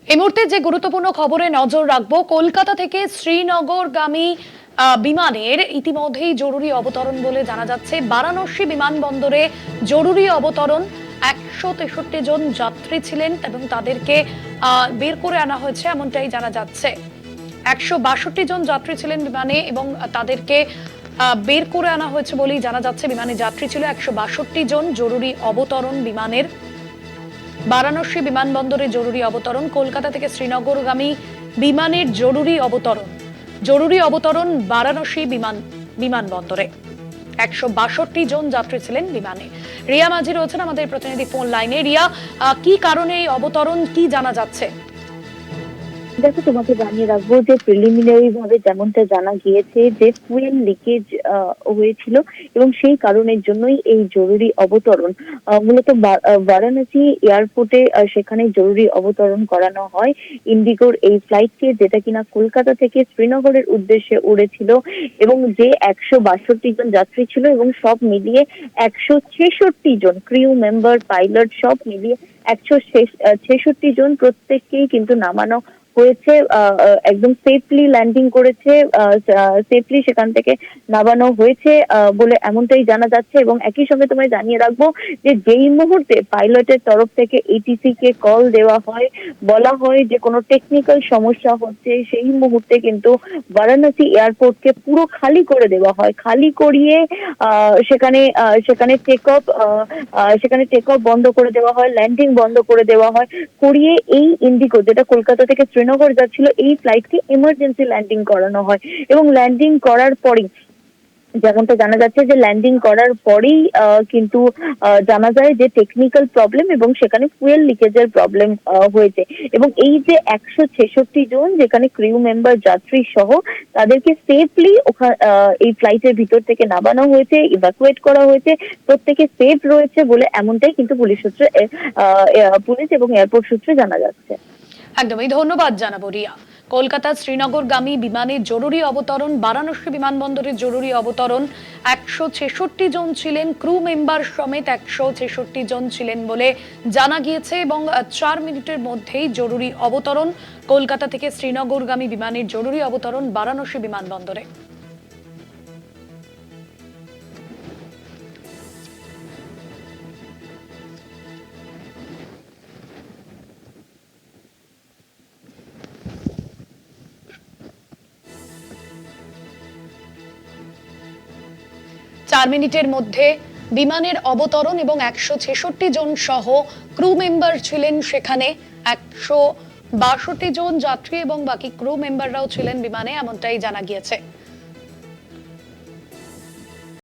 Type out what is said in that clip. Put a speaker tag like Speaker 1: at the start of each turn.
Speaker 1: এই মুহূর্তে যে গুরুত্বপূর্ণ খবরে নজর রাখবো, কলকাতা থেকে শ্রীনগরগামী বিমানের ইতিমধ্যেই জরুরি অবতরণ বলে জানা যাচ্ছে। বারাণসী বিমানবন্দরে জরুরি অবতরণ। 163 জন যাত্রী ছিলেন এবং তাদেরকে বের করে আনা হয়েছে এমনটাই জানা যাচ্ছে। 162 জন যাত্রী ছিলেন বিমানে এবং তাদেরকে বের করে আনা হয়েছে বলেই জানা যাচ্ছে। বিমানে যাত্রী ছিল 162 জন। জরুরি অবতরণ বিমানের। বারাণসী বিমানবন্দরে জরুরি অবতরণ। কলকাতা থেকে শ্রীনগরগামী বিমানের জরুরি অবতরণ বারাণসী বিমানবন্দরে। 162 জন যাত্রী ছিলেন বিমানে। রিয়া মাঝি রয়েছেন আমাদের প্রতিনিধি ফোন লাইনে। রিয়া, কি কারণে এই অবতরণ, কি জানা যাচ্ছে?
Speaker 2: দেখো, তোমাকে জানিয়ে রাখবো যে প্রিলিমিনারি ভাবে যেমনটা জানা গিয়েছে যে ফুয়েল লিকেজ হয়েছিল এবং সেই কারণের জন্যই এই জরুরি অবতরণ। মূলত বারাণসী এয়ারপোর্টে সেখানে জরুরি অবতরণ করানো হয় ইন্ডিগোর এই ফ্লাইটকে, যেটা কিনা কলকাতা থেকে শ্রীনগরের উদ্দেশ্যে উড়েছিল এবং যে 162 জন যাত্রী ছিল এবং সব মিলিয়ে 166 জন ক্রিউ মেম্বার, পাইলট সব মিলিয়ে 166 জন প্রত্যেককেই কিন্তু নামানো হয়েছে। একদম সেফলি ল্যান্ডিং করেছে, সেফলি সেখান থেকে নামানো হয়েছে বলে এমনটাই জানা যাচ্ছে। এবং একই সঙ্গে তোমায় জানিয়ে রাখবো যে যেই মুহূর্তে পাইলটের তরফ থেকে এটিসি কে কল দেওয়া হয়, বলা হয় যে কোনো টেকনিক্যাল সমস্যা হচ্ছে, সেই মুহূর্তে কিন্তু বারাণসী এয়ারপোর্টকে পুরো খালি করে দেওয়া হয়। খালি করিয়ে সেখানে সেখানে টেক অফ বন্ধ করে দেওয়া হয়, ল্যান্ডিং বন্ধ করে দেওয়া হয়, করিয়ে এই ইন্ডিগো যেটা কলকাতা থেকে শ্রীনগর যাচ্ছিল এই ফ্লাইটকে এমার্জেন্সি ল্যান্ডিং করানো হয়। এবং ল্যান্ডিং করার পরেই যেমনটা জানা যাচ্ছে যে ল্যান্ডিং করার পরেই কিন্তু জানা যায় যে টেকনিক্যাল প্রবলেম এবং সেখানে ফুয়েল লিকেজের প্রবলেম হয়েছে। এবং এই যে 166 জন যেখানে ক্রিউ মেম্বার, যাত্রী সহ তাদেরকে সেফলি এই ফ্লাইটের ভিতর থেকে নামানো হয়েছে, ইভাকুয়েট করা হয়েছে, প্রত্যেকে সেফ রয়েছে বলে এমনটাই কিন্তু পুলিশ এবং এয়ারপোর্ট সূত্রে জানা যাচ্ছে।
Speaker 1: একদমই ধন্যবাদ জানাবো রিয়া। কলকাতা শ্রীনগরগামী বিমানে জরুরি অবতরণ, বারাণসী বিমানবন্দরে জরুরি অবতরণ। 166 জন ছিলেন, ক্রু মেম্বার সমেত 166 জন ছিলেন বলে জানা গিয়েছে এবং 4 মিনিটের মধ্যেই জরুরি অবতরণ। কলকাতা থেকে শ্রীনগরগামী বিমানের জরুরি অবতরণ বারাণসী বিমানবন্দরে। 4 মিনিটের মধ্যে বিমানের অবতরণ এবং 166 জন সহ ক্রু মেম্বার ছিলেন সেখানে। 162 জন যাত্রী এবং বাকি ক্রু মেম্বাররাও ছিলেন বিমানে, এমনটাই জানা গিয়েছে।